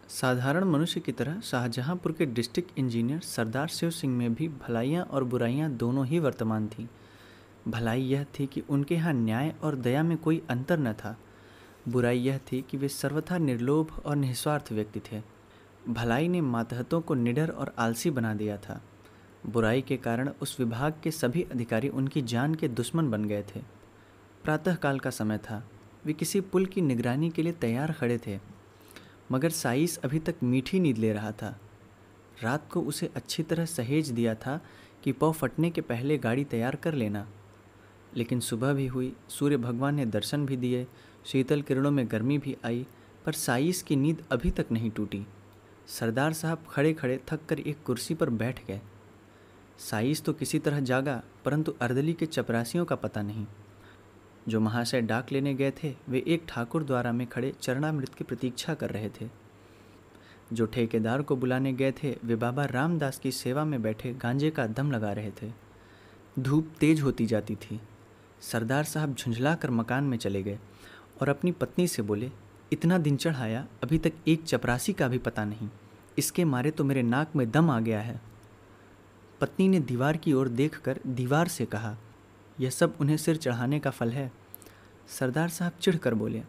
साधारण मनुष्य की तरह शाहजहांपुर के डिस्ट्रिक्ट इंजीनियर सरदार शिव सिंह में भी भलाइयाँ और बुराइयाँ दोनों ही वर्तमान थीं। भलाई यह थी कि उनके यहाँ न्याय और दया में कोई अंतर न था। बुराई यह थी कि वे सर्वथा निर्लोभ और निस्वार्थ व्यक्ति थे। भलाई ने मातहतों को निडर और आलसी बना दिया था। बुराई के कारण उस विभाग के सभी अधिकारी उनकी जान के दुश्मन बन गए थे। प्रातःकाल का समय था। वे किसी पुल की निगरानी के लिए तैयार खड़े थे, मगर साइस अभी तक मीठी नींद ले रहा था। रात को उसे अच्छी तरह सहेज दिया था कि पौ फटने के पहले गाड़ी तैयार कर लेना। लेकिन सुबह भी हुई, सूर्य भगवान ने दर्शन भी दिए, शीतल किरणों में गर्मी भी आई, पर साइस की नींद अभी तक नहीं टूटी। सरदार साहब खड़े खड़े थक कर एक कुर्सी पर बैठ गए। साइस तो किसी तरह जागा, परंतु अर्दली के चपरासियों का पता नहीं। जो महाशय डाक लेने गए थे वे एक ठाकुर द्वारा में खड़े चरणामृत की प्रतीक्षा कर रहे थे। जो ठेकेदार को बुलाने गए थे वे बाबा रामदास की सेवा में बैठे गांजे का दम लगा रहे थे। धूप तेज होती जाती थी। सरदार साहब झुंझला कर मकान में चले गए और अपनी पत्नी से बोले, इतना दिन चढ़ाया, अभी तक एक चपरासी का भी पता नहीं। इसके मारे तो मेरे नाक में दम आ गया है। पत्नी ने दीवार की ओर देखकर दीवार से कहा, यह सब उन्हें सिर चढ़ाने का फल है। सरदार साहब चिढ़कर बोले,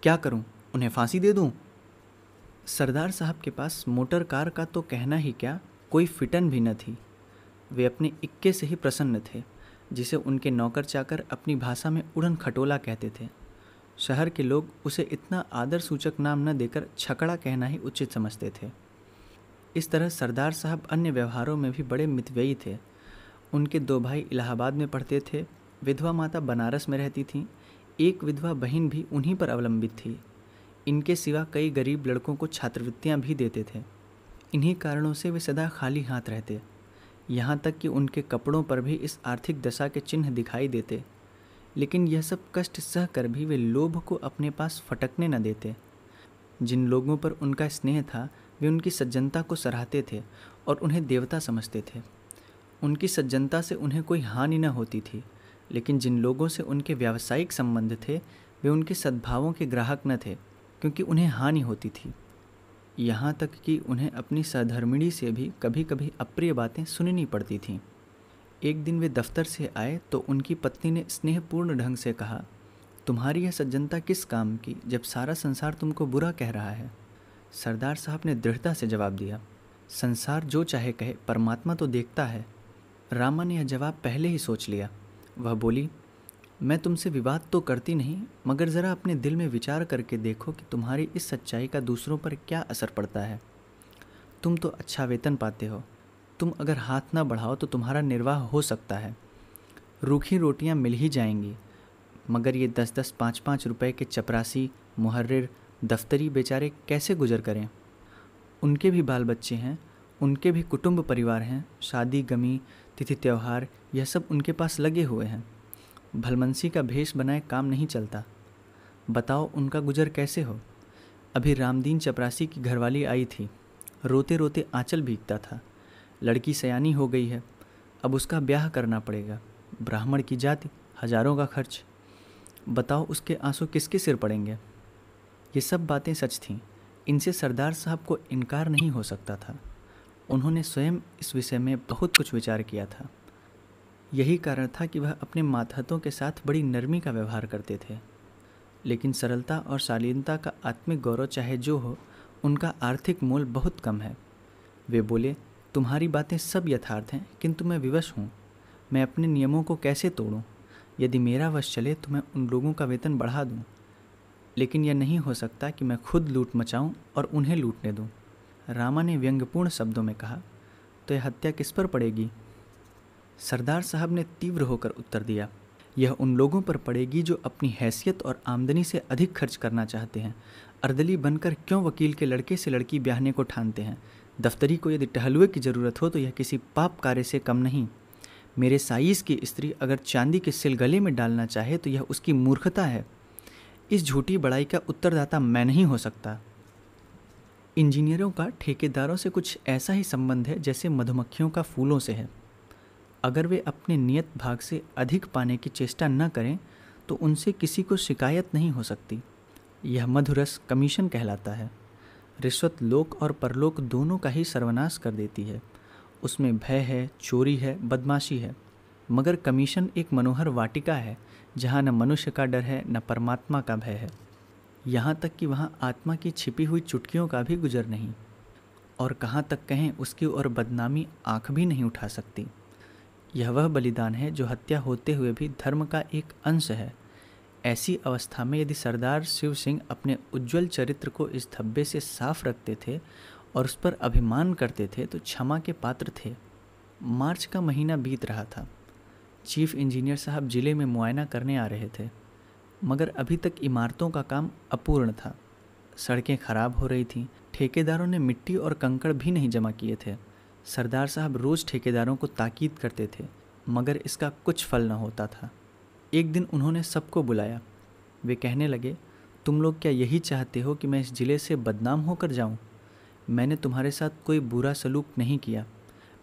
क्या करूं, उन्हें फांसी दे दूं? सरदार साहब के पास मोटर कार का तो कहना ही क्या, कोई फिटन भी न थी। वे अपने इक्के से ही प्रसन्न थे, जिसे उनके नौकर चाकर अपनी भाषा में उड़न खटोला कहते थे। शहर के लोग उसे इतना आदर सूचक नाम न देकर छकड़ा कहना ही उचित समझते थे। इस तरह सरदार साहब अन्य व्यवहारों में भी बड़े मितव्ययी थे। उनके दो भाई इलाहाबाद में पढ़ते थे, विधवा माता बनारस में रहती थीं, एक विधवा बहन भी उन्हीं पर अवलंबित थी। इनके सिवा कई गरीब लड़कों को छात्रवृत्तियां भी देते थे। इन्हीं कारणों से वे सदा खाली हाथ रहते। यहाँ तक कि उनके कपड़ों पर भी इस आर्थिक दशा के चिन्ह दिखाई देते। लेकिन यह सब कष्ट सह कर भी वे लोभ को अपने पास फटकने न देते। जिन लोगों पर उनका स्नेह था वे उनकी सज्जनता को सराहते थे और उन्हें देवता समझते थे। उनकी सज्जनता से उन्हें कोई हानि न होती थी, लेकिन जिन लोगों से उनके व्यावसायिक संबंध थे वे उनके सद्भावों के ग्राहक न थे, क्योंकि उन्हें हानि होती थी। यहाँ तक कि उन्हें अपनी सहधर्मिणी से भी कभी कभी अप्रिय बातें सुननी पड़ती थीं। एक दिन वे दफ्तर से आए तो उनकी पत्नी ने स्नेहपूर्ण ढंग से कहा, तुम्हारी यह सज्जनता किस काम की, जब सारा संसार तुमको बुरा कह रहा है? सरदार साहब ने दृढ़ता से जवाब दिया, संसार जो चाहे कहे, परमात्मा तो देखता है। रामा ने यह जवाब पहले ही सोच लिया। वह बोली, मैं तुमसे विवाद तो करती नहीं, मगर ज़रा अपने दिल में विचार करके देखो कि तुम्हारी इस सच्चाई का दूसरों पर क्या असर पड़ता है। तुम तो अच्छा वेतन पाते हो, तुम अगर हाथ ना बढ़ाओ तो तुम्हारा निर्वाह हो सकता है। रूखी रोटियां मिल ही जाएंगी, मगर ये 10-10, 5-5 रुपए के चपरासी, मुहर्रिर, दफ्तरी बेचारे कैसे गुजर करें? उनके भी बाल बच्चे हैं, उनके भी कुटुंब परिवार हैं, शादी गमी, तिथि त्यौहार, यह सब उनके पास लगे हुए हैं। भलमनसी का भेष बनाए काम नहीं चलता। बताओ उनका गुजर कैसे हो? अभी रामदीन चपरासी की घरवाली आई थी, रोते रोते आंचल भीगता था। लड़की सयानी हो गई है, अब उसका ब्याह करना पड़ेगा। ब्राह्मण की जाति, हजारों का खर्च। बताओ उसके आंसू किसके सिर पड़ेंगे? ये सब बातें सच थीं। इनसे सरदार साहब को इनकार नहीं हो सकता था। उन्होंने स्वयं इस विषय में बहुत कुछ विचार किया था। यही कारण था कि वह अपने मातहतों के साथ बड़ी नरमी का व्यवहार करते थे। लेकिन सरलता और शालीनता का आत्मिक गौरव चाहे जो हो, उनका आर्थिक मोल बहुत कम है। वे बोले, तुम्हारी बातें सब यथार्थ हैं, किंतु मैं विवश हूँ। मैं अपने नियमों को कैसे तोड़ूँ? यदि मेरा वश चले तो मैं उन लोगों का वेतन बढ़ा दूँ, लेकिन यह नहीं हो सकता कि मैं खुद लूट मचाऊँ और उन्हें लूटने दूँ। रामा ने व्यंग्यपूर्ण शब्दों में कहा, तो यह हत्या किस पर पड़ेगी? सरदार साहब ने तीव्र होकर उत्तर दिया, यह उन लोगों पर पड़ेगी जो अपनी हैसियत और आमदनी से अधिक खर्च करना चाहते हैं। अर्दली बनकर क्यों वकील के लड़के से लड़की ब्याहने को ठानते हैं? दफ्तरी को यदि टहलुए की ज़रूरत हो तो यह किसी पाप कार्य से कम नहीं। मेरे साइस की स्त्री अगर चांदी के सिल गले में डालना चाहे तो यह उसकी मूर्खता है। इस झूठी बड़ाई का उत्तरदाता मैं नहीं हो सकता। इंजीनियरों का ठेकेदारों से कुछ ऐसा ही संबंध है जैसे मधुमक्खियों का फूलों से है। अगर वे अपने नियत भाग से अधिक पाने की चेष्टा न करें तो उनसे किसी को शिकायत नहीं हो सकती। यह मधुरस कमीशन कहलाता है। रिश्वत लोक और परलोक दोनों का ही सर्वनाश कर देती है। उसमें भय है, चोरी है, बदमाशी है। मगर कमीशन एक मनोहर वाटिका है जहाँ न मनुष्य का डर है न परमात्मा का भय है। यहाँ तक कि वहाँ आत्मा की छिपी हुई चुटकियों का भी गुजर नहीं। और कहाँ तक कहें, उसकी ओर बदनामी आँख भी नहीं उठा सकती। यह वह बलिदान है जो हत्या होते हुए भी धर्म का एक अंश है। ऐसी अवस्था में यदि सरदार शिव सिंह अपने उज्ज्वल चरित्र को इस धब्बे से साफ रखते थे और उस पर अभिमान करते थे तो क्षमा के पात्र थे। मार्च का महीना बीत रहा था। चीफ इंजीनियर साहब जिले में मुआयना करने आ रहे थे, मगर अभी तक इमारतों का काम अपूर्ण था। सड़कें खराब हो रही थीं। ठेकेदारों ने मिट्टी और कंकड़ भी नहीं जमा किए थे। सरदार साहब रोज़ ठेकेदारों को ताकीद करते थे, मगर इसका कुछ फल न होता था। एक दिन उन्होंने सबको बुलाया। वे कहने लगे, तुम लोग क्या यही चाहते हो कि मैं इस ज़िले से बदनाम होकर जाऊं? मैंने तुम्हारे साथ कोई बुरा सलूक नहीं किया।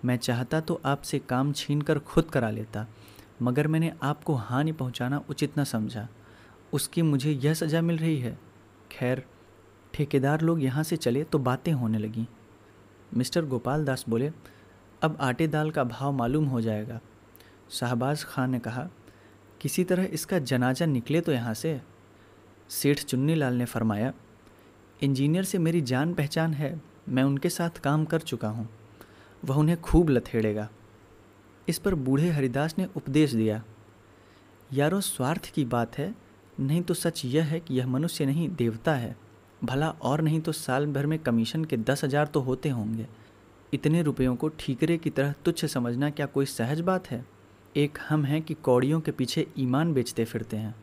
मैं चाहता तो आपसे काम छीनकर खुद करा लेता, मगर मैंने आपको हानि पहुंचाना उचित न समझा। उसकी मुझे यह सज़ा मिल रही है। खैर, ठेकेदार लोग यहाँ से चले तो बातें होने लगीं। मिस्टर गोपाल दास बोले, अब आटे दाल का भाव मालूम हो जाएगा। शाहबाज खान ने कहा, किसी तरह इसका जनाजा निकले तो यहाँ से। सेठ चुन्नीलाल ने फरमाया, इंजीनियर से मेरी जान पहचान है, मैं उनके साथ काम कर चुका हूँ, वह उन्हें खूब लथेड़ेगा। इस पर बूढ़े हरिदास ने उपदेश दिया, यारों, स्वार्थ की बात है, नहीं तो सच यह है कि यह मनुष्य नहीं देवता है। भला और नहीं तो साल भर में कमीशन के 10,000 तो होते होंगे। इतने रुपयों को ठीकरे की तरह तुच्छ समझना क्या कोई सहज बात है? एक हम हैं कि कौड़ियों के पीछे ईमान बेचते फिरते हैं।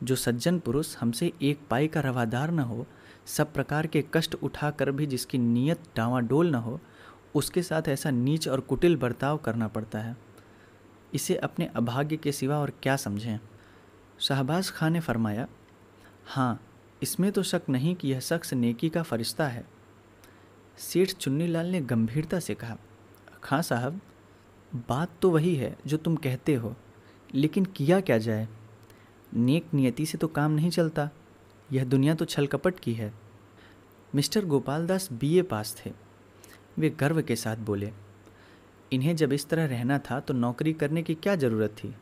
जो सज्जन पुरुष हमसे एक पाई का रवादार न हो, सब प्रकार के कष्ट उठा कर भी जिसकी नीयत डांवाडोल न हो, उसके साथ ऐसा नीच और कुटिल बर्ताव करना पड़ता है। इसे अपने अभाग्य के सिवा और क्या समझें? शाहबाज खान ने फरमाया, हाँ, इसमें तो शक नहीं कि यह शख्स नेकी का फरिश्ता है। सेठ चुन्नीलाल ने गंभीरता से कहा, खां साहब, बात तो वही है जो तुम कहते हो, लेकिन किया क्या जाए? नेक नियति से तो काम नहीं चलता। यह दुनिया तो छल कपट की है। मिस्टर गोपाल दास बीए पास थे। वे गर्व के साथ बोले, इन्हें जब इस तरह रहना था तो नौकरी करने की क्या ज़रूरत थी?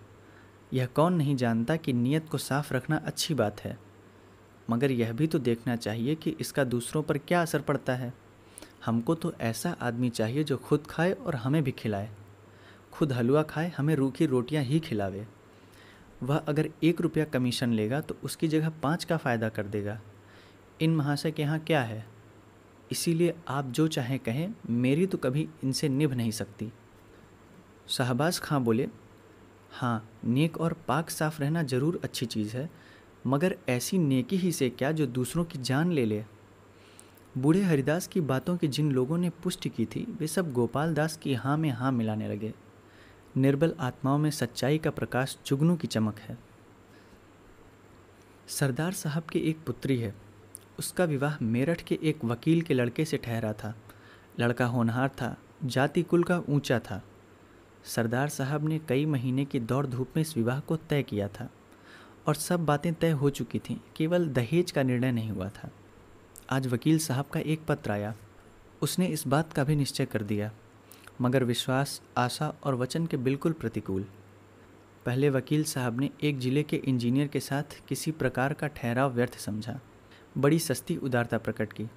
यह कौन नहीं जानता कि नीयत को साफ रखना अच्छी बात है, मगर यह भी तो देखना चाहिए कि इसका दूसरों पर क्या असर पड़ता है। हमको तो ऐसा आदमी चाहिए जो खुद खाए और हमें भी खिलाए। खुद हलवा खाए, हमें रूखी रोटियां ही खिलावे। वह अगर 1 रुपया कमीशन लेगा तो उसकी जगह 5 का फ़ायदा कर देगा। इन महाशय के यहाँ क्या है? इसीलिए आप जो चाहें कहें, मेरी तो कभी इनसे निभ नहीं सकती। शाहबाज खां बोले, हाँ, नेक और पाक साफ रहना ज़रूर अच्छी चीज़ है, मगर ऐसी नेकी ही से क्या जो दूसरों की जान ले ले। बूढ़े हरिदास की बातों की जिन लोगों ने पुष्टि की थी, वे सब गोपाल दास की हाँ में हाँ मिलाने लगे। निर्बल आत्माओं में सच्चाई का प्रकाश जुगनू की चमक है। सरदार साहब की एक पुत्री है। उसका विवाह मेरठ के एक वकील के लड़के से ठहरा था। लड़का होनहार था, जाति कुल का ऊंचा था। सरदार साहब ने कई महीने की दौड़ धूप में इस विवाह को तय किया था और सब बातें तय हो चुकी थीं, केवल दहेज का निर्णय नहीं हुआ था। आज वकील साहब का एक पत्र आया। उसने इस बात का भी निश्चय कर दिया, मगर विश्वास, आशा और वचन के बिल्कुल प्रतिकूल। पहले वकील साहब ने एक जिले के इंजीनियर के साथ किसी प्रकार का ठहराव व्यर्थ समझा। बड़ी सस्ती उदारता प्रकट की।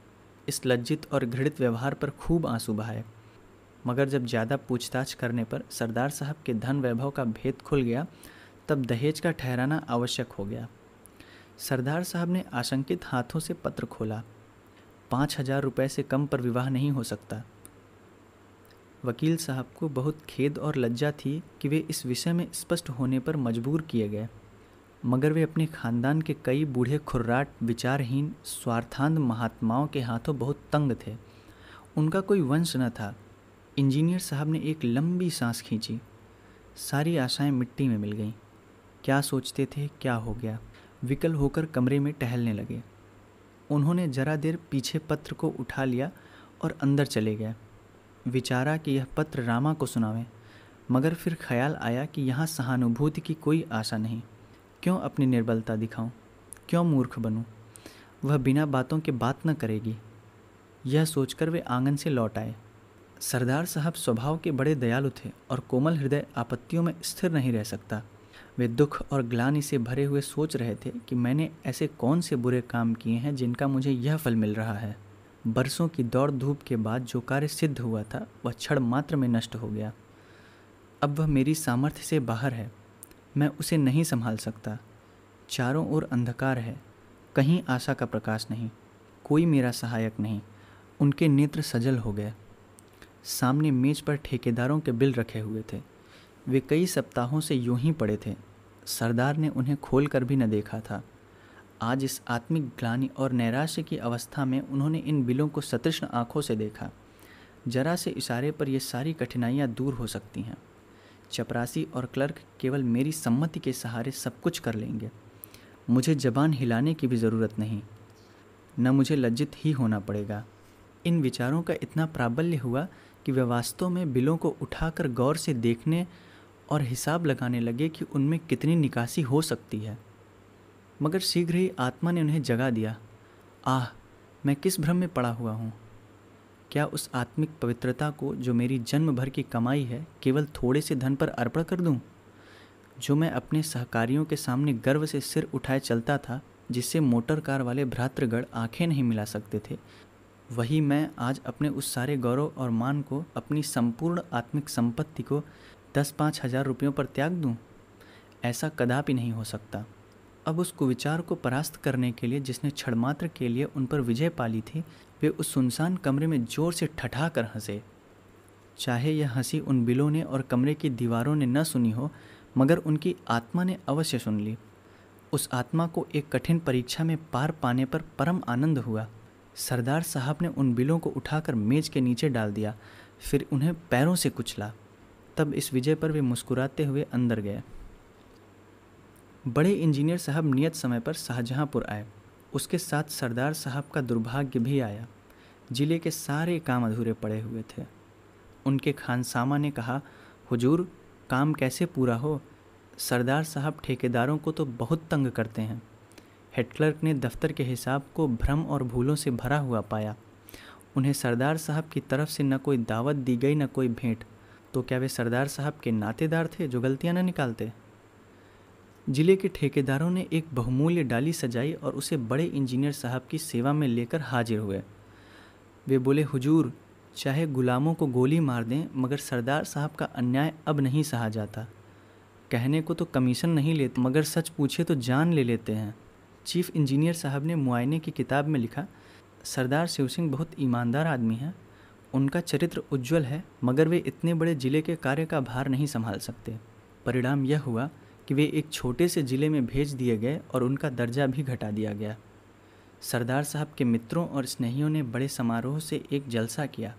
इस लज्जित और घृणित व्यवहार पर खूब आंसू बहाए, मगर जब ज़्यादा पूछताछ करने पर सरदार साहब के धन वैभव का भेद खुल गया, तब दहेज का ठहराना आवश्यक हो गया। सरदार साहब ने आशंकित हाथों से पत्र खोला। 5,000 रुपये से कम पर विवाह नहीं हो सकता। वकील साहब को बहुत खेद और लज्जा थी कि वे इस विषय में स्पष्ट होने पर मजबूर किए गए, मगर वे अपने खानदान के कई बूढ़े खुर्राट, विचारहीन, स्वार्थांध महात्माओं के हाथों बहुत तंग थे। उनका कोई वंश न था। इंजीनियर साहब ने एक लंबी सांस खींची। सारी आशाएं मिट्टी में मिल गईं। क्या सोचते थे, क्या हो गया? विकल होकर कमरे में टहलने लगे। उन्होंने जरा देर पीछे पत्र को उठा लिया और अंदर चले गए। विचारा कि यह पत्र रामा को सुनावें, मगर फिर ख्याल आया कि यहाँ सहानुभूति की कोई आशा नहीं। क्यों अपनी निर्बलता दिखाऊं? क्यों मूर्ख बनूं? वह बिना बातों के बात न करेगी। यह सोचकर वे आंगन से लौट आए। सरदार साहब स्वभाव के बड़े दयालु थे और कोमल हृदय आपत्तियों में स्थिर नहीं रह सकता। वे दुख और ग्लानि से भरे हुए सोच रहे थे कि मैंने ऐसे कौन से बुरे काम किए हैं जिनका मुझे यह फल मिल रहा है। बरसों की दौड़ धूप के बाद जो कार्य सिद्ध हुआ था वह क्षण मात्र में नष्ट हो गया। अब वह मेरी सामर्थ्य से बाहर है, मैं उसे नहीं संभाल सकता। चारों ओर अंधकार है, कहीं आशा का प्रकाश नहीं, कोई मेरा सहायक नहीं। उनके नेत्र सजल हो गए। सामने मेज पर ठेकेदारों के बिल रखे हुए थे। वे कई सप्ताहों से यूं ही पड़े थे। सरदार ने उन्हें खोल कर भी न देखा था। आज इस आत्मिक ग्लानि और नैराश्य की अवस्था में उन्होंने इन बिलों को सतृष्ण आंखों से देखा। जरा से इशारे पर ये सारी कठिनाइयाँ दूर हो सकती हैं। चपरासी और क्लर्क केवल मेरी सम्मति के सहारे सब कुछ कर लेंगे। मुझे जबान हिलाने की भी ज़रूरत नहीं, न मुझे लज्जित ही होना पड़ेगा। इन विचारों का इतना प्राबल्य हुआ कि वे वास्तव में बिलों को उठाकर गौर से देखने और हिसाब लगाने लगे कि उनमें कितनी निकासी हो सकती है। मगर शीघ्र ही आत्मा ने उन्हें जगा दिया। आह, मैं किस भ्रम में पड़ा हुआ हूँ। क्या उस आत्मिक पवित्रता को जो मेरी जन्म भर की कमाई है केवल थोड़े से धन पर अर्पण कर दूँ? जो मैं अपने सहकारियों के सामने गर्व से सिर उठाए चलता था, जिससे मोटर कार वाले भ्रातृगण आंखें नहीं मिला सकते थे, वही मैं आज अपने उस सारे गौरव और मान को, अपनी संपूर्ण आत्मिक संपत्ति को 10-5 हज़ार रुपयों पर त्याग दूं? ऐसा कदापि नहीं हो सकता। अब उस कुविचार को परास्त करने के लिए जिसने क्षणमात्र के लिए उन पर विजय पाली थी, वे उस सुनसान कमरे में जोर से ठठा कर हंसे। चाहे यह हंसी उन बिलों ने और कमरे की दीवारों ने न सुनी हो, मगर उनकी आत्मा ने अवश्य सुन ली। उस आत्मा को एक कठिन परीक्षा में पार पाने पर परम आनंद हुआ। सरदार साहब ने उन बिलों को उठाकर मेज के नीचे डाल दिया, फिर उन्हें पैरों से कुचला। तब इस विजय पर वे मुस्कुराते हुए अंदर गए। बड़े इंजीनियर साहब नियत समय पर शाहजहांपुर आए। उसके साथ सरदार साहब का दुर्भाग्य भी आया। जिले के सारे काम अधूरे पड़े हुए थे। उनके खानसामा ने कहा, हुजूर, काम कैसे पूरा हो? सरदार साहब ठेकेदारों को तो बहुत तंग करते हैं। हेड क्लर्क ने दफ्तर के हिसाब को भ्रम और भूलों से भरा हुआ पाया। उन्हें सरदार साहब की तरफ से न कोई दावत दी गई न कोई भेंट। तो क्या वे सरदार साहब के नातेदार थे जो गलतियां न निकालते? जिले के ठेकेदारों ने एक बहुमूल्य डाली सजाई और उसे बड़े इंजीनियर साहब की सेवा में लेकर हाजिर हुए। वे बोले, हुजूर, चाहे गुलामों को गोली मार दें, मगर सरदार साहब का अन्याय अब नहीं सहा जाता। कहने को तो कमीशन नहीं लेते, मगर सच पूछे तो जान ले लेते हैं। चीफ इंजीनियर साहब ने मुआयने की किताब में लिखा, सरदार शिव सिंह बहुत ईमानदार आदमी हैं। उनका चरित्र उज्ज्वल है, मगर वे इतने बड़े जिले के कार्य का भार नहीं संभाल सकते। परिणाम यह हुआ कि वे एक छोटे से जिले में भेज दिए गए और उनका दर्जा भी घटा दिया गया। सरदार साहब के मित्रों और स्नेहियों ने बड़े समारोह से एक जलसा किया।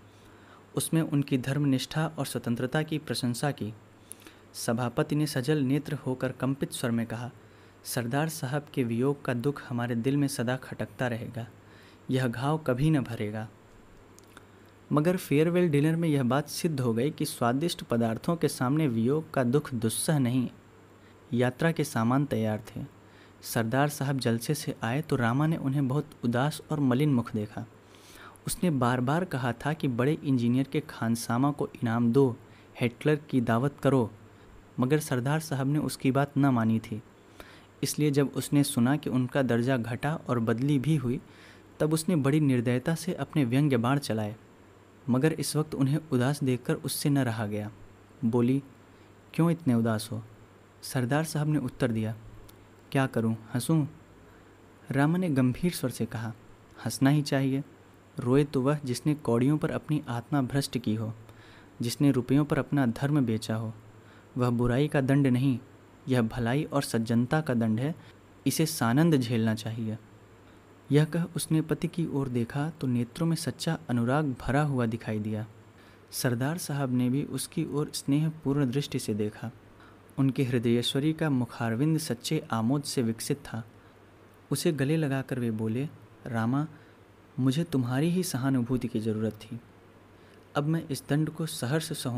उसमें उनकी धर्मनिष्ठा और स्वतंत्रता की प्रशंसा की। सभापति ने सजल नेत्र होकर कंपित स्वर में कहा, सरदार साहब के वियोग का दुख हमारे दिल में सदा खटकता रहेगा। यह घाव कभी न भरेगा। मगर फेयरवेल डिनर में यह बात सिद्ध हो गई कि स्वादिष्ट पदार्थों के सामने वियोग का दुख दुस्सह नहीं। यात्रा के सामान तैयार थे। सरदार साहब जलसे से आए तो रामा ने उन्हें बहुत उदास और मलिन मुख देखा। उसने बार बार कहा था कि बड़े इंजीनियर के खानसामा को इनाम दो, हेड क्लर्क की दावत करो, मगर सरदार साहब ने उसकी बात न मानी थी। इसलिए जब उसने सुना कि उनका दर्जा घटा और बदली भी हुई, तब उसने बड़ी निर्दयता से अपने व्यंग्य बाण चलाए। मगर इस वक्त उन्हें उदास देखकर उससे न रहा गया। बोली, क्यों इतने उदास हो? सरदार साहब ने उत्तर दिया, क्या करूं, हंसूं? रामा ने गंभीर स्वर से कहा, हंसना ही चाहिए। रोए तो वह जिसने कौड़ियों पर अपनी आत्मा भ्रष्ट की हो, जिसने रुपयों पर अपना धर्म बेचा हो। वह बुराई का दंड नहीं, यह भलाई और सज्जनता का दंड है। इसे सानंद झेलना चाहिए। यह कह उसने पति की ओर देखा तो नेत्रों में सच्चा अनुराग भरा हुआ दिखाई दिया। सरदार साहब ने भी उसकी ओर स्नेहपूर्ण दृष्टि से देखा। उनके हृदयेश्वरी का मुखारविंद सच्चे आमोद से विकसित था। उसे गले लगाकर वे बोले, रामा, मुझे तुम्हारी ही सहानुभूति की ज़रूरत थी। अब मैं इस दंड को सहर्ष सहूँ।